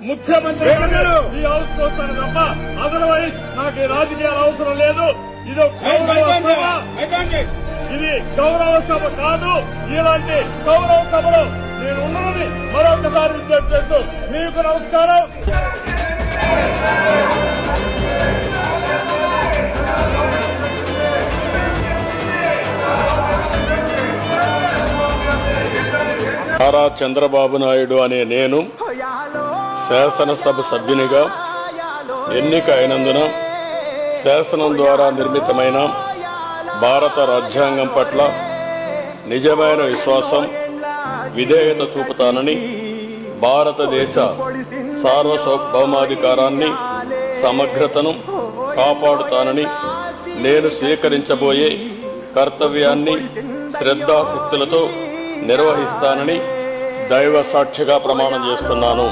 ముఖ్యమంత్రి ఈ హౌస్ వస్తాను తప్ప అదర్వైజ్ నాకు ఈ రాజకీయాలు అవసరం లేదు. ఇది గౌరవ సభ కాదు. ఇలాంటి గౌరవ సభలో నేను ఉన్నానని మరొకసారి విజ్ఞప్తి చేస్తూ మీకు నమస్కారం. నారా చంద్రబాబు నాయుడు అనే నేను శాసనసభ సభ్యునిగా ఎన్నిక అయినందున శాసనం ద్వారా నిర్మితమైన భారత రాజ్యాంగం పట్ల నిజమైన విశ్వాసం, విధేయత చూపుతానని, భారతదేశ సార్వభౌమాధికారాన్ని, సమగ్రతను కాపాడుతానని, నేను స్వీకరించబోయే కర్తవ్యాన్ని శ్రద్ధాశక్తులతో నిర్వహిస్తానని దైవ సాక్షిగా ప్రమాణం చేస్తున్నాను.